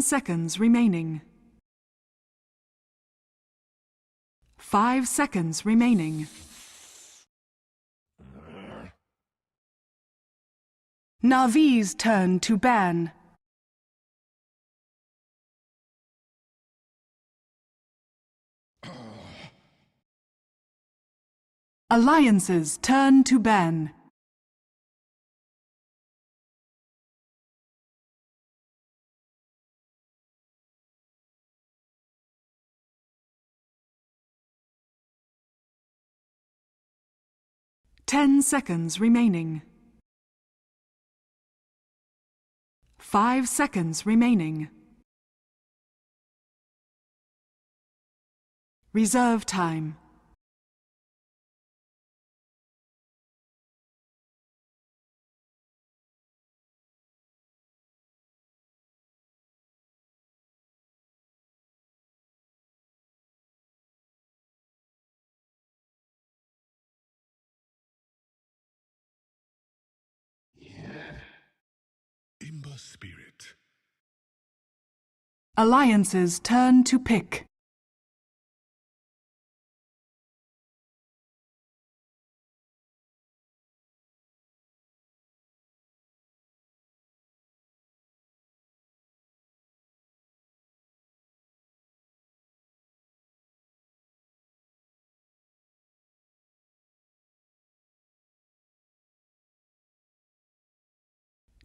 10 seconds remaining. 5 seconds remaining. Navi's turn to ban. Alliance's turn to ban. Ten seconds remaining. 5 seconds remaining. Reserve time. Spirit. Alliance's turn to pick.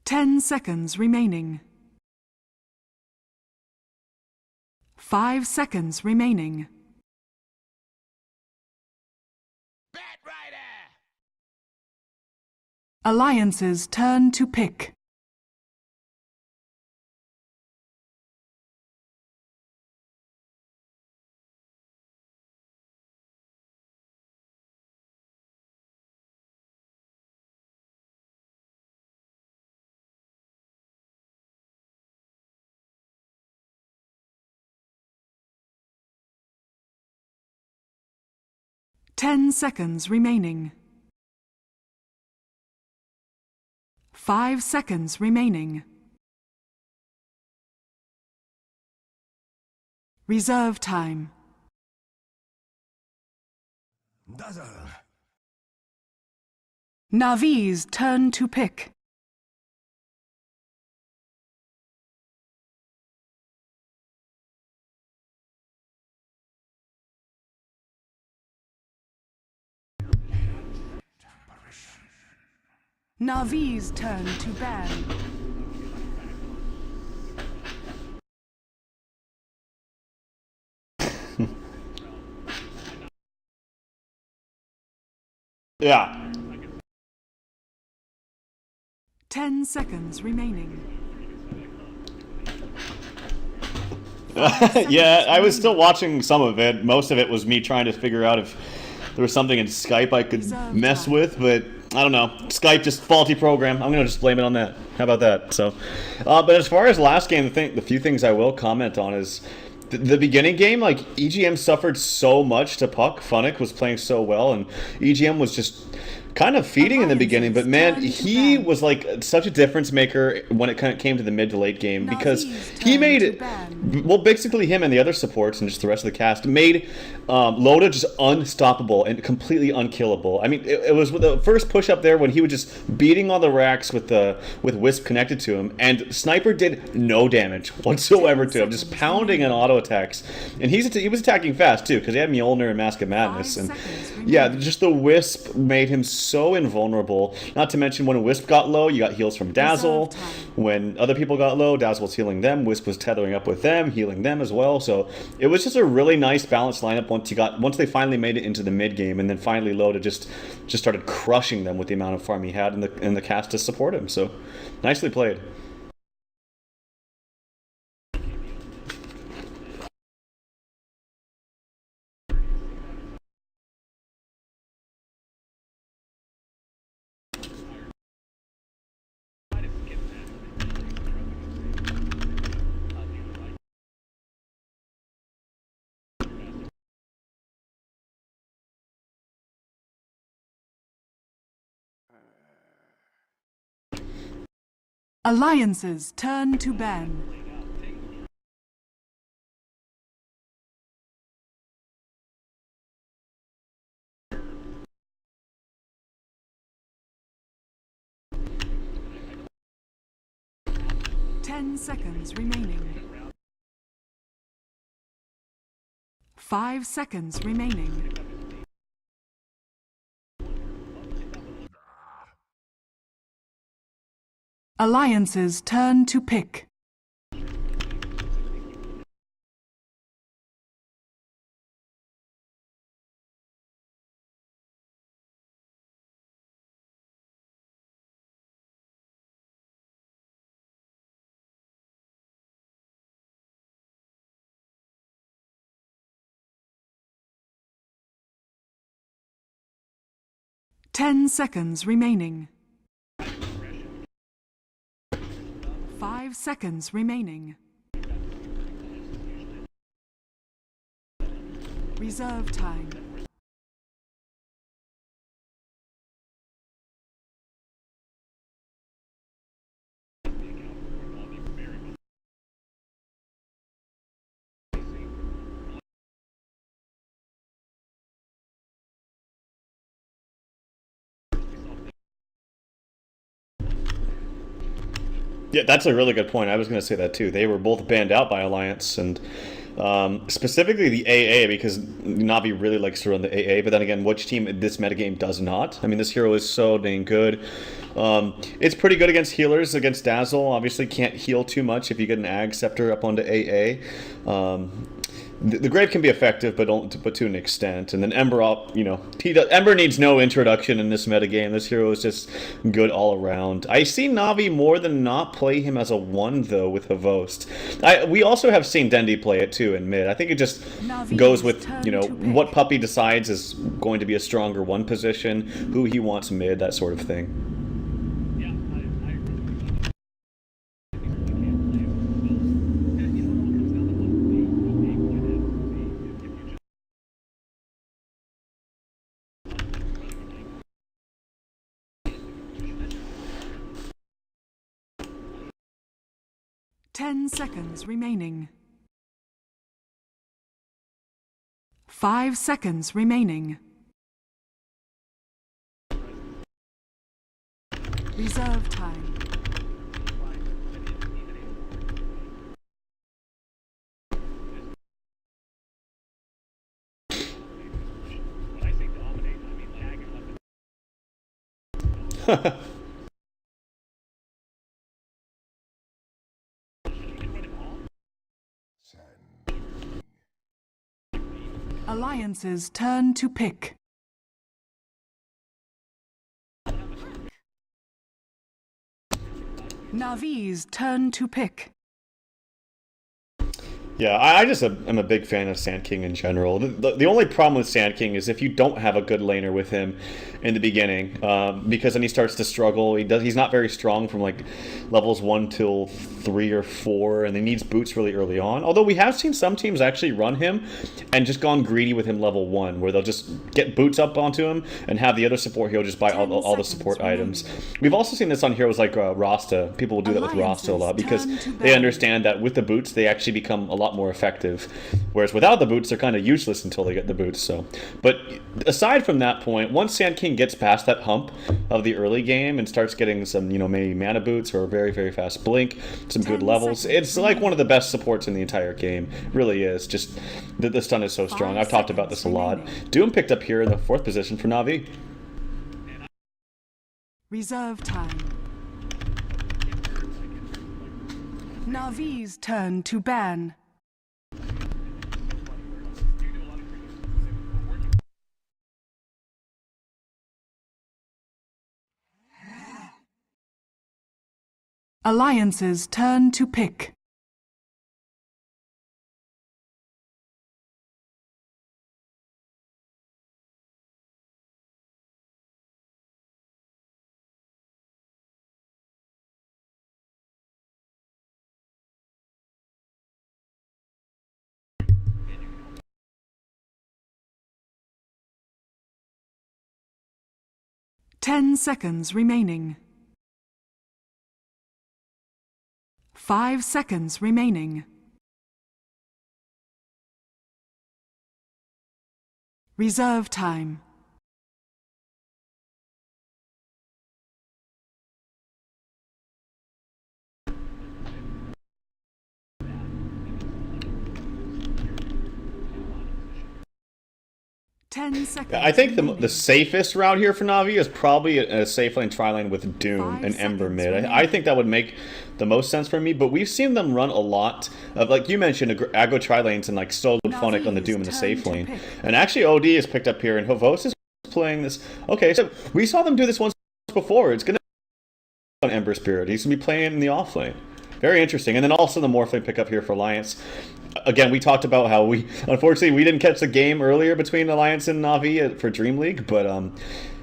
Ten seconds remaining. 5 seconds remaining. Alliance's turn to pick. Ten seconds remaining. 5 seconds remaining. Reserve time. Dazzle. Navi's turn to pick. Navi's turn to ban. Yeah. 10 seconds remaining. Yeah, I was still watching some of it. Most of it was me trying to figure out if there was something in Skype I could mess with, but I don't know. Skype, just faulty program. I'm gonna just blame it on that. How about that? So, but as far as last game, the few things I will comment on is the beginning game. Like EGM suffered so much to puck. Funnick was playing so well, and EGM was just kind of feeding in the beginning, but man, he was like such a difference maker when it kind of came to the mid to late game, because he made it, well, basically him and the other supports and just the rest of the cast made Loda just unstoppable and completely unkillable. I mean, it was the first push up there when he was just beating on the racks with Wisp connected to him, and Sniper did no damage whatsoever to him, just pounding on auto attacks, and he was attacking fast too because he had Mjolnir and Mask of Madness, and yeah, just the Wisp made him so invulnerable. Not to mention when Wisp got low, you got heals from Dazzle. When other people got low, Dazzle was healing them, Wisp was tethering up with them, healing them as well. So it was just a really nice balanced lineup once they finally made it into the mid game, and then finally Loda just started crushing them with the amount of farm he had in the cast to support him. So nicely played. Alliance's turn to ban. 10 seconds remaining. 5 seconds remaining. Alliance's turn to pick. Ten seconds remaining. 5 seconds remaining. Reserve time. Yeah, that's a really good point. I was going to say that too. They were both banned out by Alliance, and specifically the AA, because Navi really likes to run the AA, but then again, which team in this metagame does not? I mean, this hero is so dang good. It's pretty good against healers, against Dazzle. Obviously can't heal too much if you get an Ag Scepter up onto AA. The Grave can be effective, but to an extent. And then Ember, Ember needs no introduction in this metagame. This hero is just good all around. I see Navi more than not play him as a 1, though, with Havost. We also have seen Dendi play it, too, in mid. I think it just goes with, what Puppy decides is going to be a stronger 1 position, who he wants mid, that sort of thing. 10 seconds remaining. 5 seconds remaining. Reserve time. Alliance's turn to pick. Navi's turn to pick. Yeah, I just am a big fan of Sand King in general. The only problem with Sand King is if you don't have a good laner with him in the beginning, because then he starts to struggle. He's not very strong from like levels 1 till 3 or 4, and he needs boots really early on. Although we have seen some teams actually run him and just gone greedy with him level 1, where they'll just get boots up onto him and have the other support hero just buy all the support items. We've also seen this on heroes like Rasta. People will do that with Rasta a lot because they understand that with the boots they actually become a lot more effective, whereas without the boots they're kind of useless until they get the boots. So, but aside from that point, once Sand King gets past that hump of the early game and starts getting some, maybe mana boots or a very, very fast blink, some good levels, it's like one of the best supports in the entire game. It really is. Just the stun is so strong. I've talked about this a lot. Doom picked up here in the 4th position for Na'Vi. Reserve time. Navi's turn to ban. Alliance's turn to pick. Ten seconds remaining. 5 seconds remaining. Reserve time. 10 seconds. I think the remaining. safest route here for Na'Vi is probably a safe lane tri-lane with Doom 5 and Ember seconds mid. I remaining. think that would make the most sense for me, but we've seen them run a lot of, like you mentioned, aggro tri-lanes and like Stoled Phonic on the Doom in the safe lane. And actually OD is picked up here and Havos is playing this. Okay, so we saw them do this once before. It's going to be on Ember Spirit. He's going to be playing in the off lane. Very interesting. And then also the Morphling pickup here for Alliance. Again, we talked about how unfortunately, we didn't catch the game earlier between Alliance and Na'Vi for Dream League, but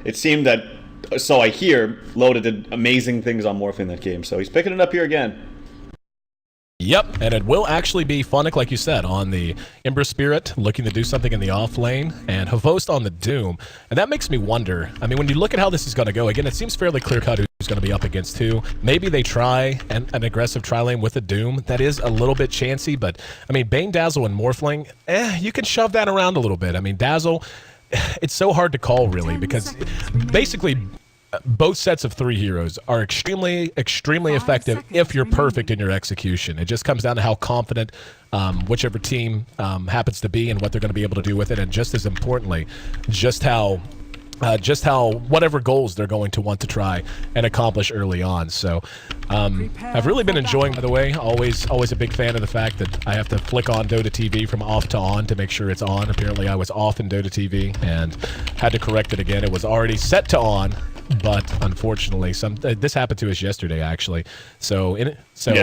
it seemed that, so I hear, Loda did amazing things on Morphling that game, so he's picking it up here again. Yep, and it will actually be Phonic, like you said, on the Ember Spirit, looking to do something in the off lane, and Havost on the Doom. And that makes me wonder, I mean, when you look at how this is going to go, again, it seems fairly clear-cut who's going to be up against who. Maybe they try an aggressive tri-lane with a Doom. That is a little bit chancy, but, I mean, Bane, Dazzle, and Morphling, you can shove that around a little bit. I mean, Dazzle, it's so hard to call, really, because basically both sets of 3 heroes are extremely effective if you're perfect in your execution. It just comes down to how confident whichever team happens to be and what they're going to be able to do with it, and just as importantly, just how whatever goals they're going to want to try and accomplish early on. So I've really been enjoying, by the way, always a big fan of the fact that I have to flick on Dota TV from off to on to make sure it's on. Apparently I was off in Dota TV and had to correct it again. It was already set to on, but unfortunately this happened to us yesterday, actually. So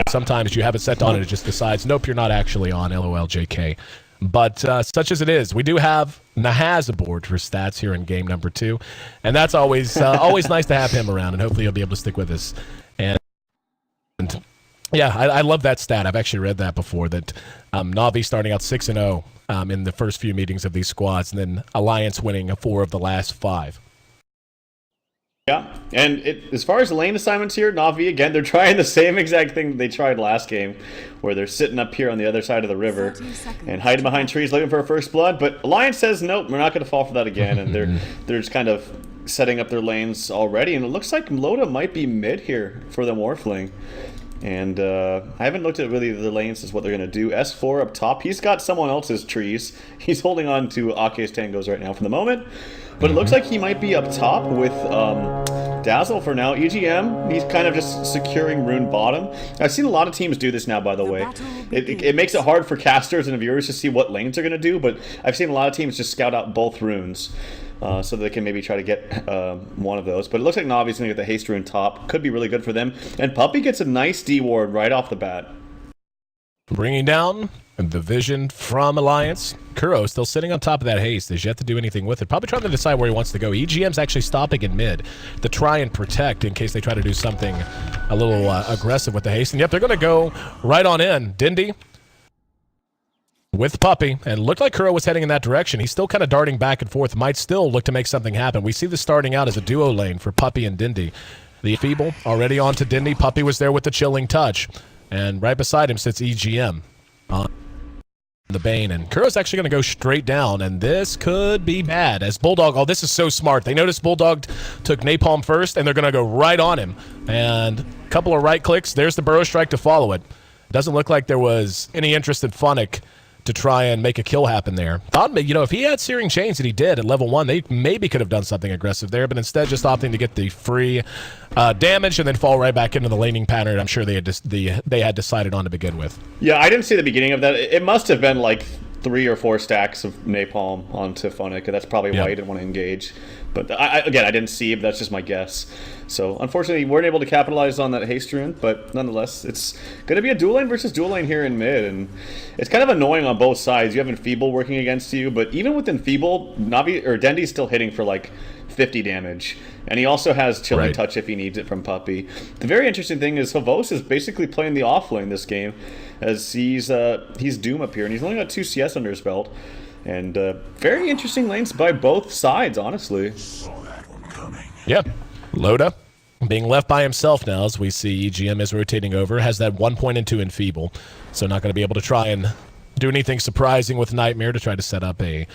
sometimes you have it set on and it just decides, nope, you're not actually on, LOL JK. But such as it is, we do have Nahaz aboard for stats here in game number 2, and that's always nice to have him around, and hopefully he'll be able to stick with us. And yeah, I love that stat. I've actually read that before, that Na'Vi starting out 6-0 in the first few meetings of these squads, and then Alliance winning 4 of the last 5. Yeah, and as far as the lane assignments here, Na'Vi, again, they're trying the same exact thing that they tried last game, where they're sitting up here on the other side of the river and hiding behind trees looking for a first blood, but Alliance says, nope, we're not going to fall for that again, and they're just kind of setting up their lanes already, and it looks like Loda might be mid here for the Morphling. And I haven't looked at really the lanes as what they're going to do. S4 up top. He's got someone else's trees. He's holding on to Ake's tangos right now for the moment. But it looks like he might be up top with Dazzle for now. EGM, he's kind of just securing rune bottom. I've seen a lot of teams do this now, by the way. It makes it hard for casters and viewers to see what lanes they're going to do, but I've seen a lot of teams just scout out both runes. So they can maybe try to get one of those. But it looks like Na'Vi's going to get the haste rune top. Could be really good for them. And Puppy gets a nice D ward right off the bat. Bringing down the vision from Alliance. Kuro still sitting on top of that haste. Has yet to do anything with it. Probably trying to decide where he wants to go. EGM's actually stopping in mid to try and protect in case they try to do something a little aggressive with the haste. And yep, they're going to go right on in. Dendi with Puppy, and looked like Kuro was heading in that direction. He's still kind of darting back and forth, might still look to make something happen. We see this starting out as a duo lane for Puppy and Dendi. The Feeble already on to Dendi. Puppy was there with the chilling touch, and right beside him sits EGM on the Bane, and Kuro's actually going to go straight down, and this could be bad as Bulldog, oh, this is so smart. They noticed Bulldog took Napalm first, and they're going to go right on him, and a couple of right clicks. There's the Burrow Strike to follow it. Doesn't look like there was any interest in Phonic to try and make a kill happen there. Thought, you know, if he had Searing Chains that he did at level 1, they maybe could have done something aggressive there, but instead just opting to get the free damage and then fall right back into the laning pattern I'm sure they had decided on to begin with. Yeah, I didn't see the beginning of that. It must have been like 3 or 4 stacks of napalm onto Phonic, and that's probably why he didn't want to engage. But again, I didn't see, but that's just my guess. So unfortunately, we weren't able to capitalize on that haste rune, but nonetheless, it's going to be a dual lane versus dual lane here in mid, and it's kind of annoying on both sides. You have Enfeeble working against you, but even with Enfeeble, Na'Vi or Dendi's still hitting for like 50 damage, and he also has Chilling Touch if he needs it from Puppy. The very interesting thing is Havos is basically playing the off lane this game, as he's Doom up here, and he's only got 2 CS under his belt. And very interesting lanes by both sides, honestly. Yeah. Loda being left by himself now, as we see EGM is rotating over, has that 1 point into Enfeeble, so not going to be able to try and do anything surprising with Nightmare to try to set up a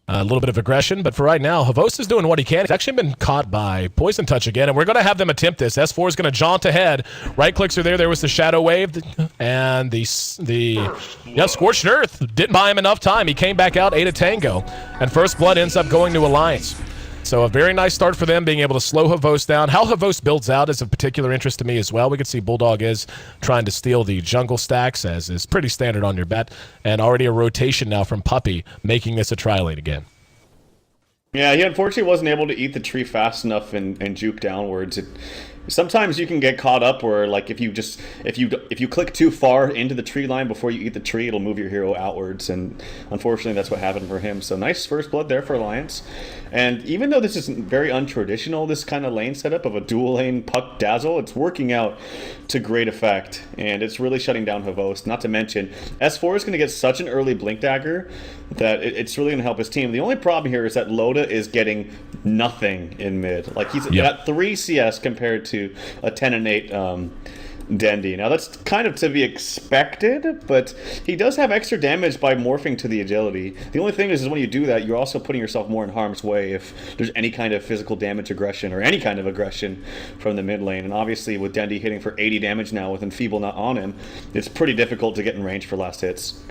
A little bit of aggression, but for right now, Havos is doing what he can. He's actually been caught by Poison Touch again, and we're going to have them attempt this. S4 is going to jaunt ahead. Right clicks are there. There was the Shadow Wave, and the Scorched Earth didn't buy him enough time. He came back out, ate a Tango, and First Blood ends up going to Alliance. So a very nice start for them, being able to slow Havos down. How Havos builds out is of particular interest to me as well. We can see Bulldog is trying to steal the jungle stacks, as is pretty standard on your bet. And already a rotation now from Puppey, making this a tri-lane again. Yeah, he unfortunately wasn't able to eat the tree fast enough and juke downwards. Sometimes you can get caught up where, like, if you click too far into the tree line before you eat the tree, it'll move your hero outwards, and unfortunately that's what happened for him. So nice first blood there for Alliance. And even though this is very untraditional, this kind of lane setup of a dual lane puck dazzle, it's working out to great effect, and it's really shutting down Havos. Not to mention, S4 is going to get such an early blink dagger that it's really going to help his team. The only problem here is that Loda is getting nothing in mid. Like, he's got 3 CS compared to a 10 and 8 Dendi. Now that's kind of to be expected, but he does have extra damage by morphing to the agility. The only thing is when you do that, you're also putting yourself more in harm's way if there's any kind of physical damage aggression or any kind of aggression from the mid lane. And obviously with Dendi hitting for 80 damage now with Enfeeble not on him, it's pretty difficult to get in range for last hits.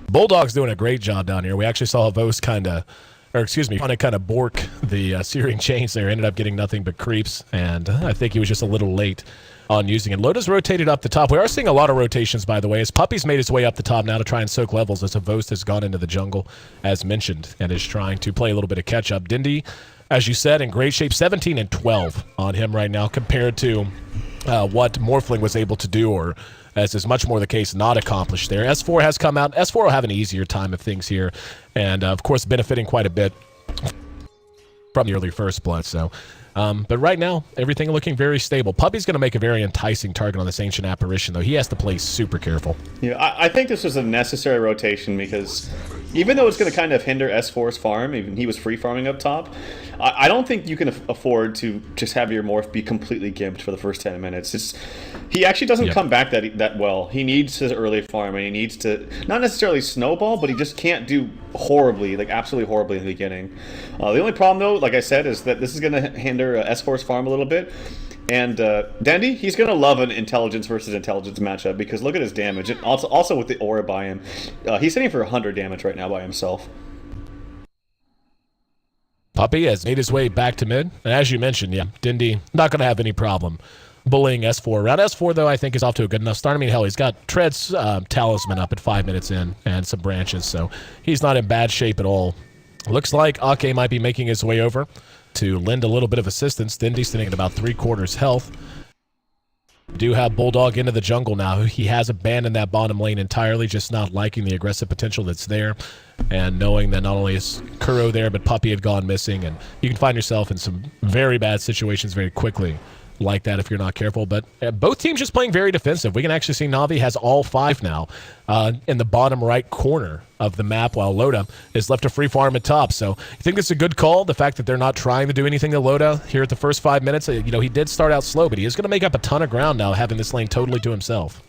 Bulldog's doing a great job down here. We actually saw Havos kind of bork the Searing Chains there. Ended up getting nothing but creeps, and I think he was just a little late on using it. Loda's rotated up the top. We are seeing a lot of rotations, by the way, as Puppey's made his way up the top now to try and soak levels, as Havos has gone into the jungle, as mentioned, and is trying to play a little bit of catch-up. Dendi, as you said, in great shape, 17 and 12 on him right now compared to what Morphling was able to do, or as is much more the case, not accomplished there. S4 has come out. S4 will have an easier time of things here, and of course benefiting quite a bit from the early first blood. So, but right now, everything looking very stable. Puppey's going to make a very enticing target on this Ancient Apparition, though. He has to play super careful. Yeah, I think this was a necessary rotation because even though it's going to kind of hinder S4's farm, even he was free farming up top, I don't think you can afford to just have your morph be completely gimped for the first 10 minutes. He actually doesn't come back that well. He needs his early farm, and he needs to, not necessarily snowball, but he just can't do horribly, like absolutely horribly in the beginning. The only problem, though, like I said, is that this is going to hinder S4's farm a little bit. And Dendi, he's going to love an intelligence versus intelligence matchup because look at his damage. And also with the aura by him, he's hitting for 100 damage right now by himself. Puppey has made his way back to mid. And as you mentioned, Dendi not going to have any problem bullying S4 around. S4, though, I think is off to a good enough start. I mean, hell, he's got Tread's talisman up at 5 minutes in and some branches, so he's not in bad shape at all. Looks like Ake might be making his way over to lend a little bit of assistance. Dendi's sitting at about 3/4 health. Do have Bulldog into the jungle now. He has abandoned that bottom lane entirely, just not liking the aggressive potential that's there, and knowing that not only is Kuro there, but Puppey had gone missing, and you can find yourself in some very bad situations very quickly like that if you're not careful. But both teams just playing very defensive. We can actually see Na'Vi has all 5 now in the bottom right corner of the map, while Loda is left to free farm at top. So I think it's a good call, the fact that they're not trying to do anything to Loda here at the first 5 minutes. You know, he did start out slow, but he is going to make up a ton of ground now, having this lane totally to himself.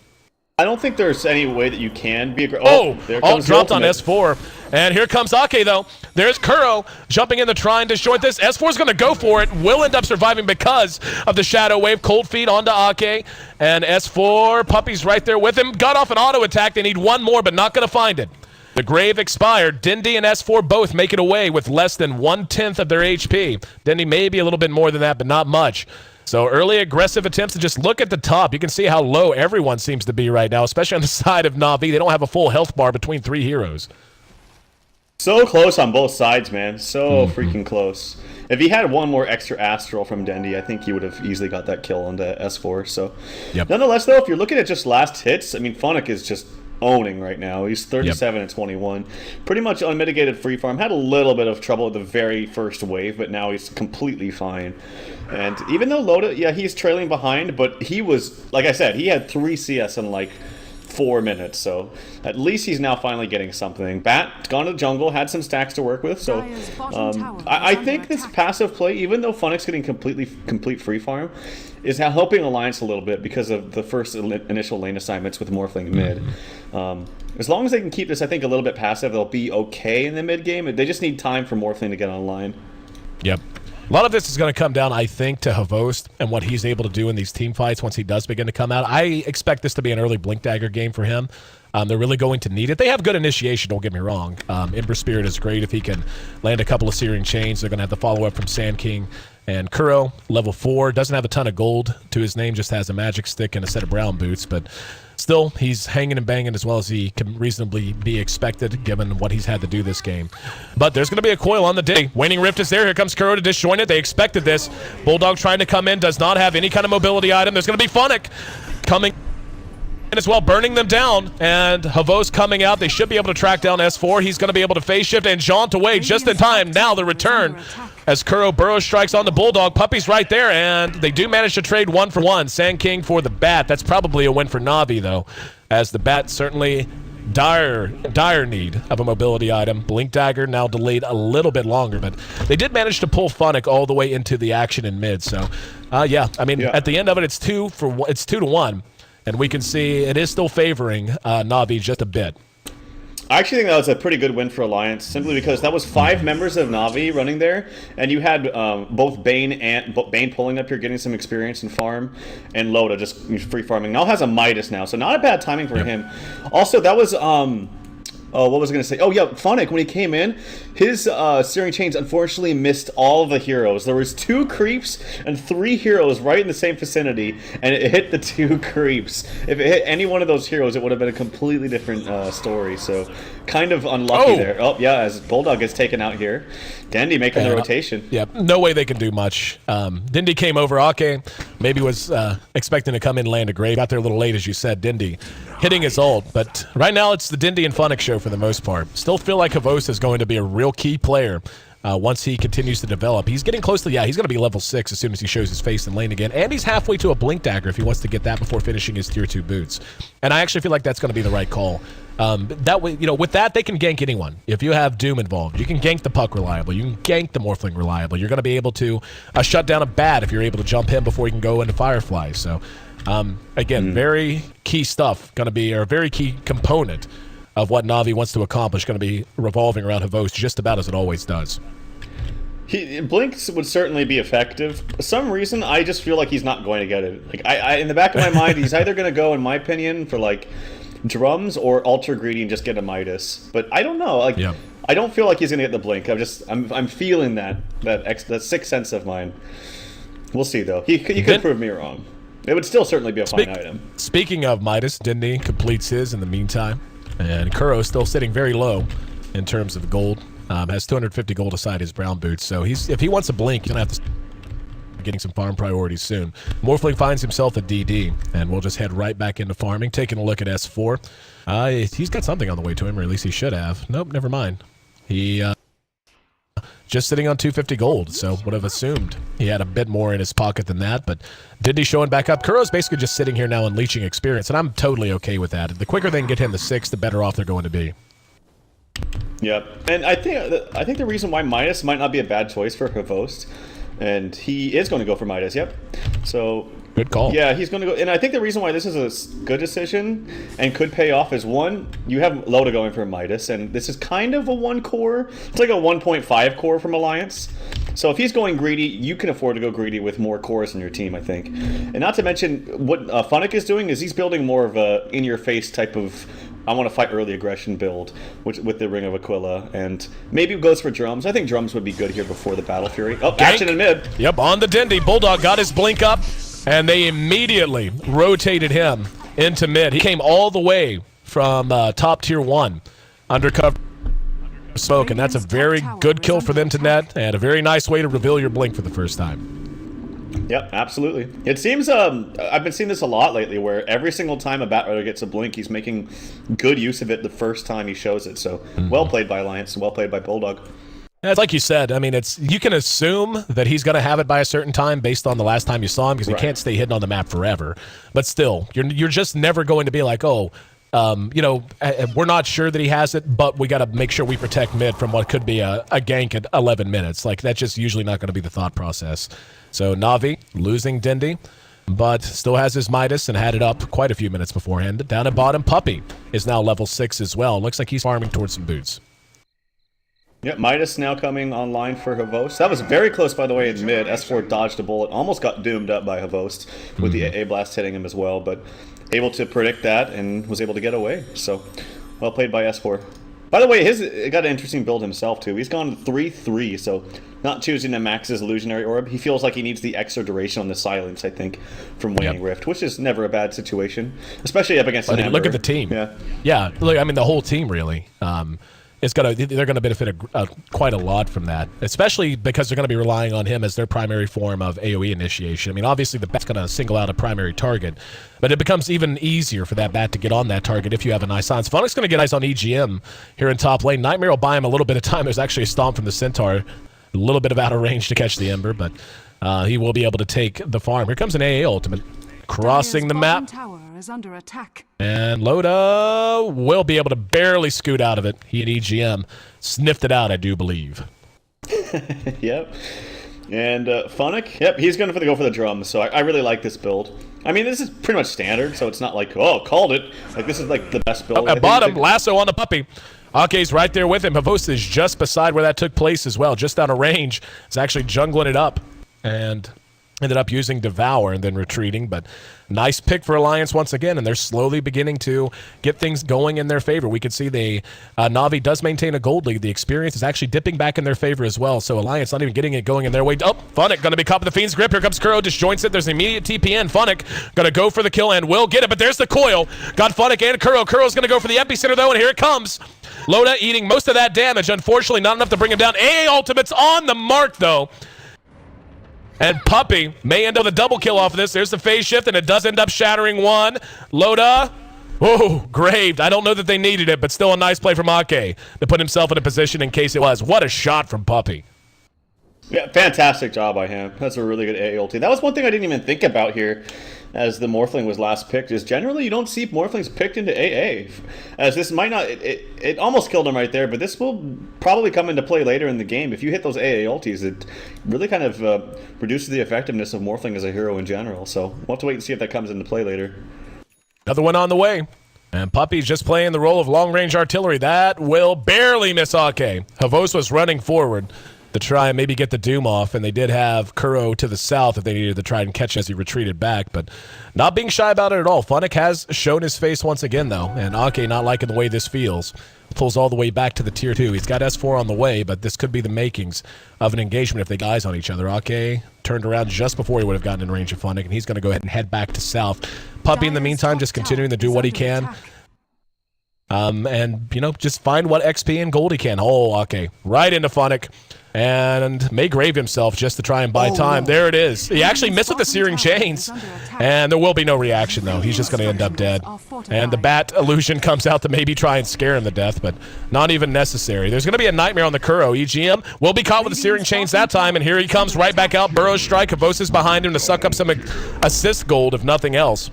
I don't think there's any way that you can be aggressive. There comes dropped on S4. And here comes Ake, though. There's Kuro jumping in to try and disjoint this. S4's going to go for it. Will end up surviving because of the Shadow Wave. Cold feet onto Ake. And S4, Puppey's right there with him. Got off an auto attack. They need one more, but not going to find it. The grave expired. Dendi and S4 both make it away with less than 1/10 of their HP. Dendi maybe a little bit more than that, but not much. So early aggressive attempts to just look at the top. You can see how low everyone seems to be right now, especially on the side of Na'Vi. They don't have a full health bar between 3 heroes. So close on both sides, man. So freaking close. If he had one more extra Astral from Dendi, I think he would have easily got that kill onto S4. So, nonetheless, though, if you're looking at just last hits, I mean, Funnick is just owning right now. He's 37 and 21. Pretty much unmitigated free farm. Had a little bit of trouble at the very first wave, but now he's completely fine. And even though Loda, he's trailing behind, but he was, like I said, he had 3 CS in like 4 minutes, so at least he's now finally getting something. Bat gone to the jungle, had some stacks to work with, so I think this passive play, even though Funnick's getting complete free farm, is helping Alliance a little bit because of the first initial lane assignments with Morphling mid. As long as they can keep this, I think, a little bit passive, they'll be okay in the mid game. They just need time for Morphling to get online. Yep. A lot of this is going to come down, I think, to Havost and what he's able to do in these team fights once he does begin to come out. I expect this to be an early Blink Dagger game for him. They're really going to need it. They have good initiation, don't get me wrong. Ember Spirit is great if he can land a couple of Searing Chains. They're going to have the follow-up from Sand King. And Kuro, level 4, doesn't have a ton of gold to his name, just has a magic stick and a set of brown boots, but still, he's hanging and banging as well as he can reasonably be expected, given what he's had to do this game. But there's going to be a coil on the day. Waning Rift is there. Here comes Kuro to disjoin it. They expected this. Bulldog trying to come in, does not have any kind of mobility item. There's going to be Funnick coming in as well, burning them down. And Havost coming out. They should be able to track down S4. He's going to be able to phase shift and jaunt away just in time. Now the return as Kuro burrow strikes on the Bulldog. Puppy's right there, and they do manage to trade 1 for 1. Sand King for the Bat. That's probably a win for Na'Vi, though, as the Bat certainly dire need of a mobility item. Blink Dagger now delayed a little bit longer, but they did manage to pull Funnick all the way into the action in mid. So, yeah, I mean, at the end of it, it's 2 to 1, and we can see it is still favoring Na'Vi just a bit. I actually think that was a pretty good win for Alliance, simply because that was 5 members of Na'Vi running there, and you had both Bane pulling up here, getting some experience in farm, and Loda just free farming. Now has a Midas now, so not a bad timing for him. Also, that was oh, what was I going to say? Oh, yeah, Funnick, when he came in, his Searing Chains unfortunately missed all of the heroes. There was 2 creeps and 3 heroes right in the same vicinity, and it hit the 2 creeps. If it hit any one of those heroes, it would have been a completely different story. So, kind of unlucky there. Oh, yeah, as Bulldog gets taken out here. Dendi making the rotation. Yeah, no way they can do much. Dendi came over. Ake maybe was expecting to come in and land a grave. Got there a little late, as you said. Dendi hitting his ult. But right now, it's the Dendi and Funnick show for the most part. Still feel like Havost is going to be a real key player once he continues to develop. He's getting close to, he's going to be level 6 as soon as he shows his face in lane again. And he's halfway to a Blink Dagger if he wants to get that before finishing his tier 2 boots. And I actually feel like that's going to be the right call. That way, with that, they can gank anyone. If you have Doom involved, you can gank the Puck reliably. You can gank the Morphling reliably. You're going to be able to shut down a Bat if you're able to jump him before he can go into Firefly. So, again, very key stuff. Going to be a very key component of what Na'Vi wants to accomplish. Going to be revolving around Havost just about as it always does. Blinks would certainly be effective. For some reason, I just feel like he's not going to get it. Like I in the back of my mind, he's either going to go, in my opinion, for like drums or ultra greedy and just get a Midas. But I don't know. Like I don't feel like he's going to get the blink. I'm feeling that sixth sense of mine. We'll see though. He could prove me wrong. It would still certainly be a fine item. Speaking of Midas, Dendi completes his in the meantime, and Kuro still sitting very low in terms of gold. Has 250 gold aside his brown boots, so if he wants a blink, he's gonna have to start getting some farm priorities soon. Morphling finds himself a DD, and we'll just head right back into farming. Taking a look at S4, he's got something on the way to him, or at least he should have. Nope, never mind. He just sitting on 250 gold, so would have assumed he had a bit more in his pocket than that, but Dendi showing back up. Kuro's basically just sitting here now and leeching experience, and I'm totally okay with that. The quicker they can get him to 6, the better off they're going to be. Yep, and I think the reason why Midas might not be a bad choice for Havost, and he is going to go for Midas. Yep, so good call. Yeah, he's going to go, and I think the reason why this is a good decision and could pay off is, one, you have Loda going for Midas, and this is kind of a 1 core. It's like a 1.5 core from Alliance. So if he's going greedy, you can afford to go greedy with more cores in your team, I think. And not to mention, what Funnick is doing is he's building more of a in-your-face type of I want to fight early aggression build with the Ring of Aquila, and maybe goes for drums. I think drums would be good here before the Battle Fury. Oh, action in mid. Yep, on the Dendi. Bulldog got his blink up, and they immediately rotated him into mid. He came all the way from top tier 1 undercover smoke, and that's a very good kill for them to net, and a very nice way to reveal your blink for the first time. Yep, absolutely. It seems I've been seeing this a lot lately, where every single time a Bat Rider gets a blink, he's making good use of it the first time he shows it. So well played by Alliance and well played by Bulldog. It's like you said. I mean, you can assume that he's going to have it by a certain time based on the last time you saw him, because he can't stay hidden on the map forever. But still, you're just never going to be like, oh, we're not sure that he has it, but we got to make sure we protect mid from what could be a gank at 11 minutes. Like, that's just usually not going to be the thought process. So Na'Vi losing Dendi. but still has his Midas and had it up quite a few minutes beforehand. Down at bottom, Puppy is now level 6 as well. Looks like he's farming towards some boots. Yep, Midas now coming online for Havost. That was very close, by the way, in mid. S4 dodged a bullet, almost got doomed up by Havost with the A blast hitting him as well, but able to predict that and was able to get away. So, well played by S4. By the way, he got an interesting build himself, too. He's gone 3-3, so not choosing to max his illusionary orb. He feels like he needs the extra duration on the silence, I think, from Waning Rift, which is never a bad situation, especially up against an Ember. Look at the team. Yeah. Look, I mean, the whole team, really. They're going to benefit quite a lot from that, especially because they're going to be relying on him as their primary form of AoE initiation. I mean, obviously the bat's going to single out a primary target, but it becomes even easier for that bat to get on that target if you have a nice silence. Funnick's going to get eyes on EGM here in top lane. Nightmare will buy him a little bit of time. There's actually a stomp from the Centaur, a little bit of out of range to catch the Ember, but he will be able to take the farm. Here comes an AA ultimate. Crossing the map. Tower is under attack. And Loda will be able to barely scoot out of it. He and EGM sniffed it out, I do believe. Yep. And Funnick, yep, he's going to go for the drums, so I really like this build. I mean, this is pretty much standard, so it's not like, oh, called it. Like, this is like the best build. At bottom, lasso on the Puppy. Ake's right there with him. Havost is just beside where that took place as well, just out of range. He's actually jungling it up. And ended up using Devourer and then retreating, but nice pick for Alliance once again, and they're slowly beginning to get things going in their favor. We can see the Na'Vi does maintain a gold lead. The experience is actually dipping back in their favor as well, so Alliance not even getting it going in their way. Oh, Funnick going to be caught with the Fiend's Grip. Here comes Kuro, disjoints it. There's an immediate TPN. Funnick going to go for the kill and will get it, but there's the coil. Got Funnick and Kuro. Kuro's going to go for the epicenter though, and here it comes. Loda eating most of that damage. Unfortunately, not enough to bring him down. AA ultimate's on the mark though. And Puppy may end up with a double kill off of this. There's the phase shift, and it does end up shattering one. Loda, oh, graved. I don't know that they needed it, but still a nice play from Ake to put himself in a position in case it was. What a shot from Puppy. Yeah, fantastic job by him. That's a really good AA ulti. That was one thing I didn't even think about here as the Morphling was last picked, is generally you don't see Morphlings picked into AA. As this might not, it almost killed him right there, but this will probably come into play later in the game. If you hit those AA ultis, it really kind of reduces the effectiveness of Morphling as a hero in general. So we'll have to wait and see if that comes into play later. Another one on the way. And Puppy's just playing the role of long-range artillery. That will barely miss Ake. Havost was running forward to try and maybe get the Doom off, and they did have Kuro to the south if they needed to try and catch as he retreated back, but not being shy about it at all. Funnick has shown his face once again, though, and Ake not liking the way this feels. Pulls all the way back to the tier 2. He's got S4 on the way, but this could be the makings of an engagement if they get eyes on each other. Ake turned around just before he would have gotten in range of Funnick, and he's going to go ahead and head back to south. Puppy, in the meantime, just continuing to do what he can. And, you know, just find what XP and gold he can. Oh, Ake, right into Funnick. And may grave himself just to try and buy time. There it is. He actually missed with the Searing Chains. And there will be no reaction, though. He's just going to end up dead. And the Bat illusion comes out to maybe try and scare him to death, but not even necessary. There's going to be a Nightmare on the Kuro. EGM will be caught with the Searing Chains that time, and here he comes right back out. Burrow Strike. Havost is behind him to suck up some assist gold, if nothing else.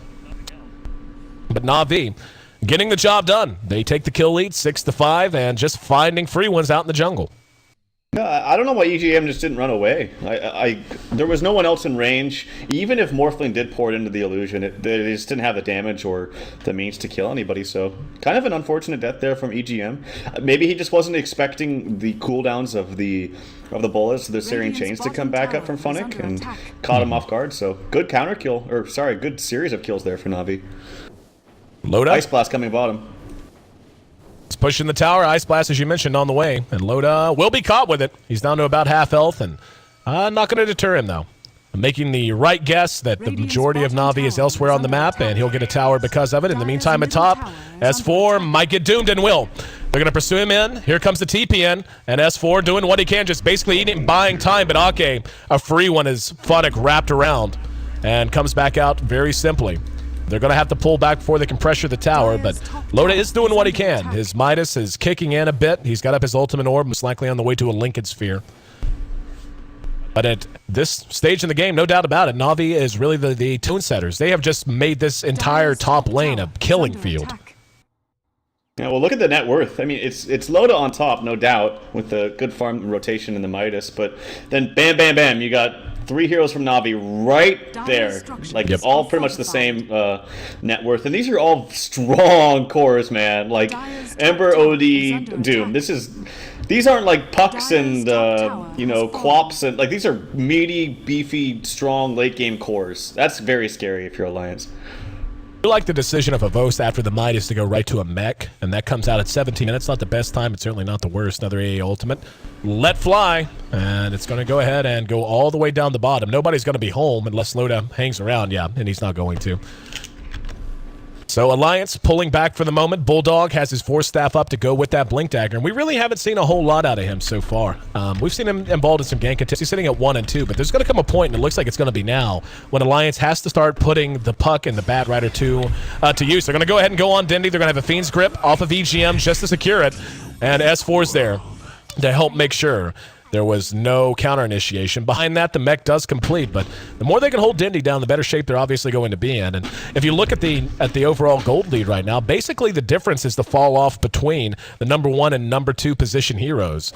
But Na'Vi getting the job done. They take the kill lead, 6-5, and just finding free ones out in the jungle. No, I don't know why EGM just didn't run away. There was no one else in range. Even if Morphling did pour it into the illusion, they just didn't have the damage or the means to kill anybody. So kind of an unfortunate death there from EGM. Maybe he just wasn't expecting the cooldowns of the bullets, the Searing Chains to come back up from Funnick and caught him off guard. So good counter kill, or sorry, good series of kills there for Na'Vi. Load up. Ice Blast coming bottom. He's pushing the tower. Ice Blast, as you mentioned, on the way. And Loda will be caught with it. He's down to about half health, and not going to deter him, though. Making the right guess that the majority of Na'Vi is elsewhere on the map, and he'll get a tower because of it. In the meantime, at top, S4 might get doomed and will. They're going to pursue him in. Here comes the TPN, and S4 doing what he can, just basically eating, buying time. But Ake, a free one, is Funnick wrapped around and comes back out very simply. They're going to have to pull back before they can pressure the tower, but Loda is doing what he can. His Midas is kicking in a bit. He's got up his ultimate orb, most likely on the way to a Lincoln Sphere. But at this stage in the game, no doubt about it, Na'Vi is really the tune setters. They have just made this entire top lane a killing field. Yeah, well, look at the net worth. I mean, it's Loda on top, no doubt, with the good farm rotation in the Midas, but then bam, bam, bam, you got 3 heroes from Na'Vi right there. Like, Yep. all pretty much the same net worth. And these are all strong cores, man. Like, Ember, OD, Doom. These aren't like pucks and, you know, quaps. And, like, these are meaty, beefy, strong late-game cores. That's very scary if you're Alliance. I like the decision of Avos after the Midas to go right to a mech, and that comes out at 17 minutes. Not the best time, but certainly not the worst. Another AA ultimate. Let fly, and it's going to go ahead and go all the way down the bottom. Nobody's going to be home unless Loda hangs around, yeah, and he's not going to. So Alliance pulling back for the moment. Bulldog has his Force Staff up to go with that Blink Dagger, and we really haven't seen a whole lot out of him so far. We've seen him involved in some gank attempts. He's sitting at 1 and 2, but there's going to come a point, and it looks like it's going to be now, when Alliance has to start putting the puck and the Bat Rider to use. They're going to go ahead and go on Dendi. They're going to have a Fiend's Grip off of EGM just to secure it, and S4's there to help make sure there was no counter initiation. Behind that, the mech does complete, but the more they can hold Dendi down, the better shape they're obviously going to be in. And if you look at the overall gold lead right now, basically the difference is the fall off between the number 1 and number 2 position heroes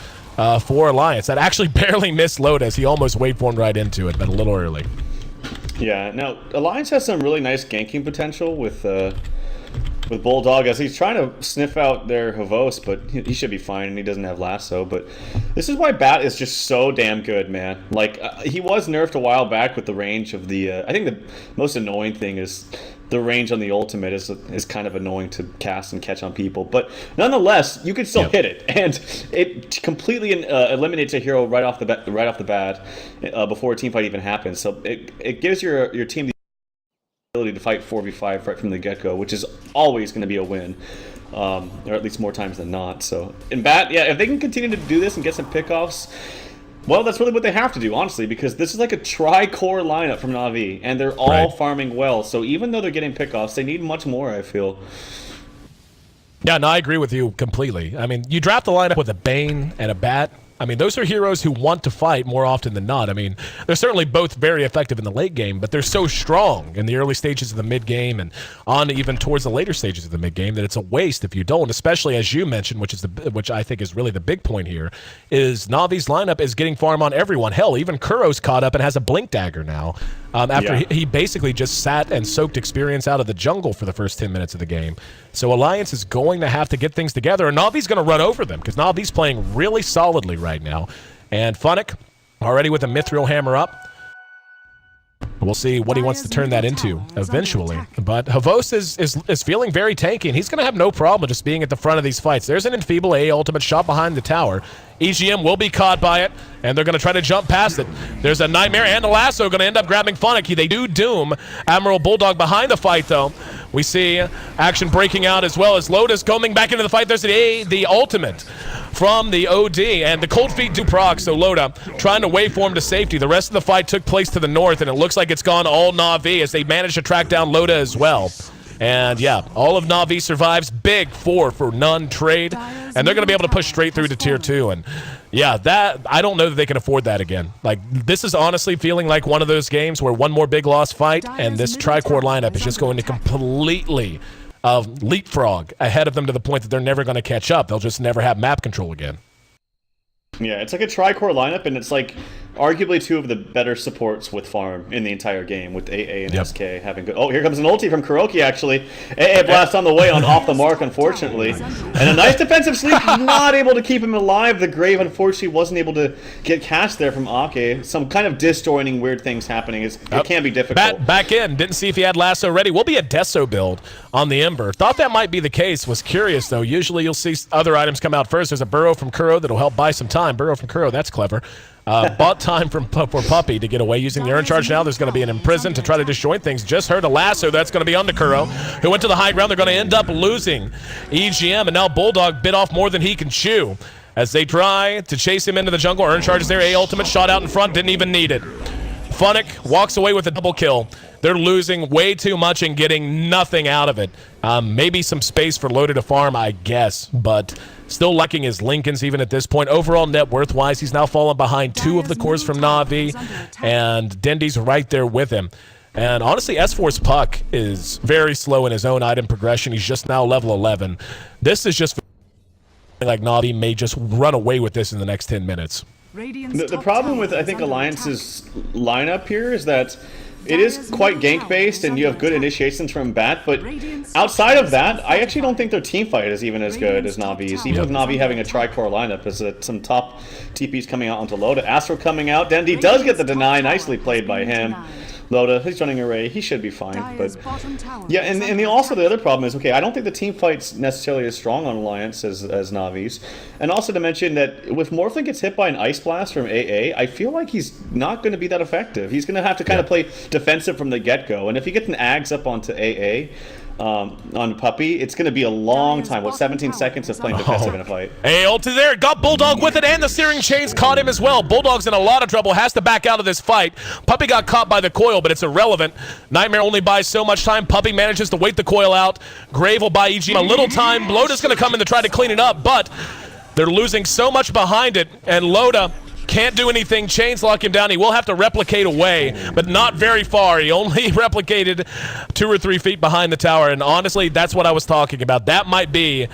for Alliance. That actually barely missed Loda as he almost waveformed right into it, but a little early. Yeah, now Alliance has some really nice ganking potential with Bulldog as he's trying to sniff out their Havos, but he should be fine, and he doesn't have Lasso. But this is why Bat is just so damn good, man. Like, he was nerfed a while back with the range of the... I think the most annoying thing is the range on the ultimate is kind of annoying to cast and catch on people. But nonetheless, you can still hit it, and it completely eliminates a hero right off the bat before a team fight even happens. So it gives your team the ability to fight 4v5 right from the get-go, which is always going to be a win, or at least more times than not. So in Bat, yeah, if they can continue to do this and get some pickoffs, well, that's really what they have to do, honestly, because this is like a tri-core lineup from Na'Vi, and they're all farming well. So even though they're getting pickoffs, they need much more, I feel. Yeah, no, I agree with you completely. I mean, you draft the lineup with a Bane and a Bat. I mean, those are heroes who want to fight more often than not. I mean, they're certainly both very effective in the late game, but they're so strong in the early stages of the mid game and on even towards the later stages of the mid game that it's a waste if you don't. Especially as you mentioned, which I think is really the big point here, is Na'Vi's lineup is getting farm on everyone. Hell, even Kuro's caught up and has a Blink Dagger now. After he basically just sat and soaked experience out of the jungle for the first 10 minutes of the game. So Alliance is going to have to get things together, and Na'Vi's going to run over them because Na'Vi's playing really solidly right now. And Funnick already with a Mithril Hammer up. We'll see what he wants to turn that into eventually. But Havos is feeling very tanky, and he's going to have no problem just being at the front of these fights. There's an Enfeeble A ultimate shot behind the tower. EGM will be caught by it, and they're going to try to jump past it. There's a Nightmare and a Lasso going to end up grabbing Funnick. They do doom Admiral Bulldog behind the fight, though. We see action breaking out as well as Lotus coming back into the fight. There's the ultimate from the OD, and the cold feet do proc, so Loda trying to waveform to safety. The rest of the fight took place to the north, and it looks like it's gone all Na'Vi as they managed to track down Loda as well. And yeah, all of Na'Vi survives. Big 4 for none trade, and they're going to be able to push straight through to tier 2. And yeah, that I don't know that they can afford that again. Like, this is honestly feeling like one of those games where one more big loss fight, and this tri-core lineup is just going to completely leapfrog ahead of them to the point that they're never going to catch up. They'll just never have map control again. Yeah, it's like a tri-core lineup, and it's like arguably 2 of the better supports with farm in the entire game, with AA and SK having good... Oh, here comes an ulti from Kuroki, actually. AA blast on the way, off the mark, unfortunately. And a nice defensive sleep, not able to keep him alive. The Grave, unfortunately, wasn't able to get cast there from Ake. Some kind of disjointing weird things happening. It can be difficult. Back in. Didn't see if he had Lasso ready. Will be a Deso build on the Ember. Thought that might be the case. Was curious, though. Usually you'll see other items come out first. There's a Burrow from Kuro that'll help buy some time. Burrow from Kuro, that's clever. Bought time for Puppy to get away using the Urn Charge now. There's going to be an Imprison to try to disjoint things. Just heard a Lasso. That's going to be onto Kuro, who went to the high ground. They're going to end up losing EGM, and now Bulldog bit off more than he can chew as they try to chase him into the jungle. Urn Charge is there. A ultimate shot out in front. Didn't even need it. Funnick walks away with a double kill. They're losing way too much and getting nothing out of it. Maybe some space for Loda to farm, I guess, but still lacking his Lincolns even at this point. Overall net worth-wise, he's now fallen behind 2 of the cores from Na'Vi, and Dendi's right there with him. And honestly, S4's puck is very slow in his own item progression. He's just now level 11. This is just like Na'Vi may just run away with this in the next 10 minutes. Radiant's The top problem tower with, I is think, under Alliance's lineup here is that it is quite gank-based, and you have good initiations from bat, but outside of that, I actually don't think their team fight is even as good as Navi's. Even with Navi having a tri-core lineup, there's some top TPs coming out onto Loda. Astro coming out. Dendi does get the deny. Nicely played by him. Loda, he's running array. He should be fine. But yeah, and also the other problem is, okay, I don't think the team fight's necessarily as strong on Alliance as Navi's. And also to mention that if Morphling gets hit by an Ice Blast from AA, I feel like he's not going to be that effective. He's going to have to kind of play defensive from the get-go. And if he gets an Ags up onto AA, on Puppy, it's going to be a long time. What, 17 seconds of playing defensive in a fight? Hey, ulti there. Got Bulldog with it, and the Searing Chains caught him as well. Bulldog's in a lot of trouble. Has to back out of this fight. Puppy got caught by the coil, but it's irrelevant. Nightmare only buys so much time. Puppy manages to wait the coil out. Grave will buy EG a little time. Loda's going to come in to try to clean it up, but they're losing so much behind it, and Loda can't do anything. Chains lock him down. He will have to replicate away, but not very far. He only replicated 2 or 3 feet behind the tower, and honestly, that's what I was talking about. That might be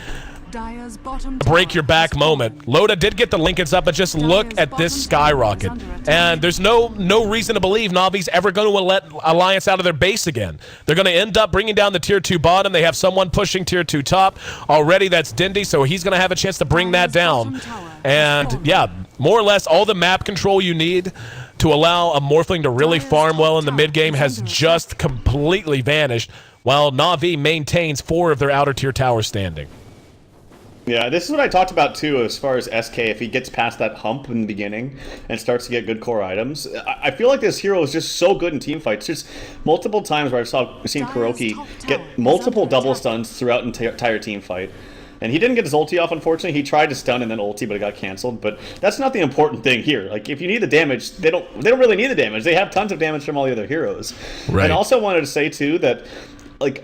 Dire's bottom break your back moment. Loda did get the Lincolns up, but just look at this skyrocket. And there's no reason to believe Navi's ever going to let Alliance out of their base again. They're going to end up bringing down the tier 2 bottom. They have someone pushing tier 2 top. Already that's Dendi, so he's going to have a chance to bring that down. And yeah, more or less all the map control you need to allow a Morphling to really farm well in the mid game has just completely vanished, while Na'Vi maintains 4 of their outer tier towers standing. Yeah, this is what I talked about too as far as SK. If he gets past that hump in the beginning and starts to get good core items, I feel like this hero is just so good in team fights. Just multiple times where I've seen Kuroki get multiple double stuns throughout an entire team fight. And he didn't get his ulti off, unfortunately. He tried to stun and then ulti, but it got canceled. But that's not the important thing here. Like, if you need the damage, they don't really need the damage. They have tons of damage from all the other heroes. Right. And also wanted to say too that, like,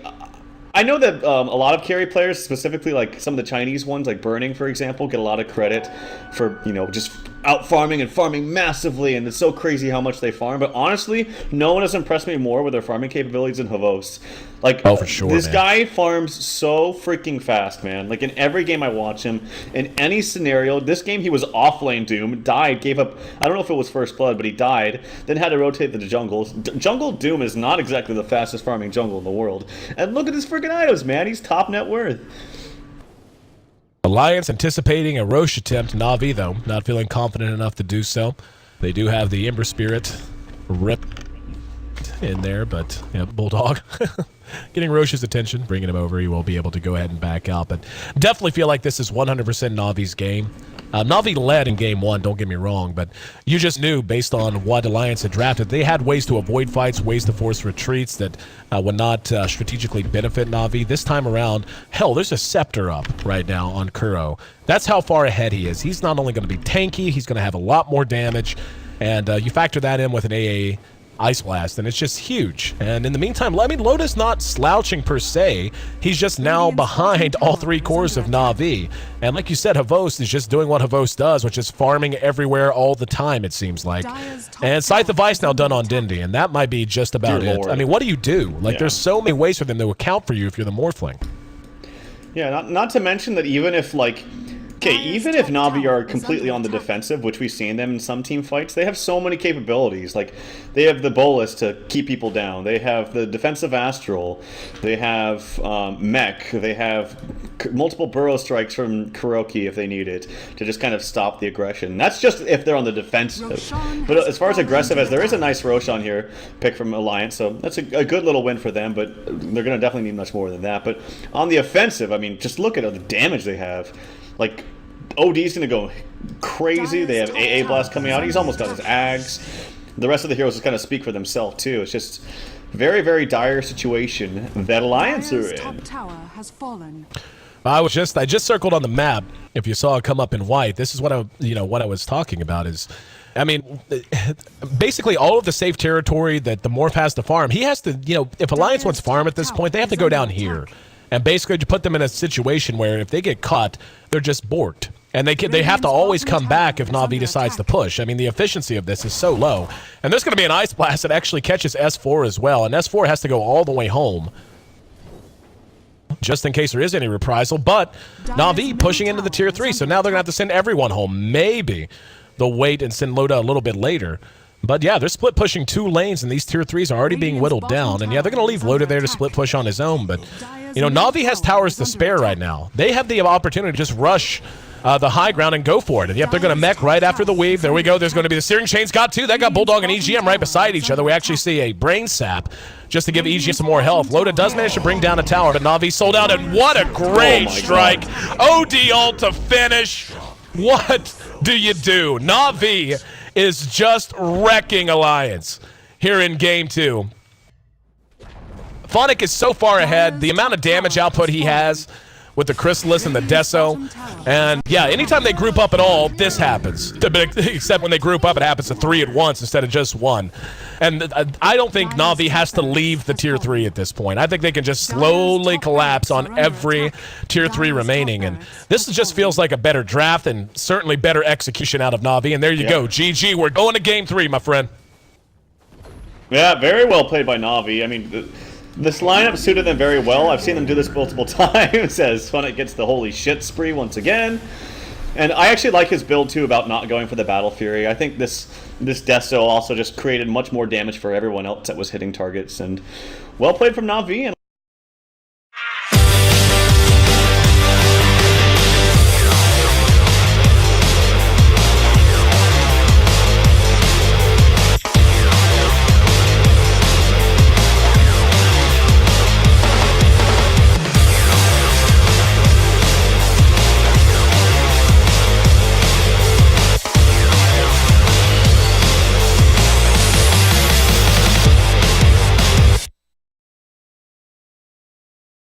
I know that a lot of carry players, specifically like some of the Chinese ones, like Burning, for example, get a lot of credit for, you know, just out farming and farming massively, and it's so crazy how much they farm. But honestly, no one has impressed me more with their farming capabilities than Havos. Like, oh, for sure, this man. guy farms so freaking fast, man. Like, in every game I watch him, in any scenario, this game he was off lane Doom, died, gave up, I don't know if it was first blood, but he died, then had to rotate the jungles. Jungle Doom is not exactly the fastest farming jungle in the world. And look at his freaking items, man. He's top net worth. Alliance anticipating a Roche attempt. Na'Vi, though, not feeling confident enough to do so. They do have the Ember Spirit rip in there, but yeah, Bulldog getting Roche's attention, bringing him over. He will be able to go ahead and back out, but definitely feel like this is 100% Na'Vi's game. Na'Vi led in game 1, don't get me wrong, but you just knew based on what Alliance had drafted, they had ways to avoid fights, ways to force retreats that would not strategically benefit Na'Vi. This time around, hell, there's a Scepter up right now on Kuro. That's how far ahead he is. He's not only going to be tanky, he's going to have a lot more damage, and you factor that in with an AA Ice Blast, and it's just huge. And in the meantime, I mean, Loda's not slouching per se. He's just now behind all 3 cores of Na'Vi. And like you said, Havos is just doing what Havos does, which is farming everywhere all the time, it seems like. And Scythe of Ice now done on Dendi, and that might be just about it. I mean, what do you do? Like, there's so many ways for them to account for you if you're the Morphling. Yeah, not to mention that even if, like, okay, even if Na'Vi are completely on the defensive, which we've seen them in some team fights, they have so many capabilities. Like, they have the Bolus to keep people down. They have the defensive Astral. They have Mech. They have multiple Burrow Strikes from Kuroki if they need it to just kind of stop the aggression. That's just if they're on the defensive. But as far as aggressive, as there is a nice Roshan here, pick from Alliance, so that's a good little win for them, but they're going to definitely need much more than that. But on the offensive, I mean, just look at all the damage they have. Like, OD's going to go crazy. They have AA Blast coming out. He's almost got his Ags. The rest of the heroes just kind of speak for themselves, too. It's just very, very dire situation that Alliance are in. Top tower has fallen. I just circled on the map. If you saw it come up in white, this is what I was talking about is, I mean, basically all of the safe territory that the Morph has to farm, he has to, if Alliance wants to farm at this point, they have to go down here. And basically to put them in a situation where if they get caught, they're just borked. And they have to always come back if Na'Vi decides to push. I mean, the efficiency of this is so low. And there's going to be an Ice Blast that actually catches S4 as well. And S4 has to go all the way home, just in case there is any reprisal. But Na'Vi pushing into the tier 3, so now they're going to have to send everyone home. Maybe they'll wait and send Loda a little bit later. But yeah, they're split pushing 2 lanes, and these tier 3s are already being whittled down. And yeah, they're going to leave Loda there to split push on his own. But, you know, Na'Vi has towers to spare right now. They have the opportunity to just rush the high ground and go for it. And yep, they're going to mech right after the weave. There we go. There's going to be the Searing Chains got 2. That got Bulldog and EGM right beside each other. We actually see a Brain Sap just to give EGM some more health. Loda does manage to bring down a tower, but Na'Vi sold out. And what a great strike. OD ult to finish. What do you do? Na'Vi is just wrecking Alliance here in Game 2. Phonic is so far ahead. The amount of damage output he has with the Chrysalis and the Deso. And yeah, anytime they group up at all, this happens. Except when they group up, it happens to 3 at once instead of just 1. And I don't think Na'Vi has to leave the tier 3 at this point. I think they can just slowly collapse on every tier 3 remaining. And this just feels like a better draft and certainly better execution out of Na'Vi. And there you go. GG. We're going to Game 3, my friend. Yeah, very well played by Na'Vi. I mean, this lineup suited them very well. I've seen them do this multiple times as Funnet gets the holy shit spree once again. And I actually like his build too about not going for the Battle Fury. I think this Deso also just created much more damage for everyone else that was hitting targets. And well played from Na'Vi.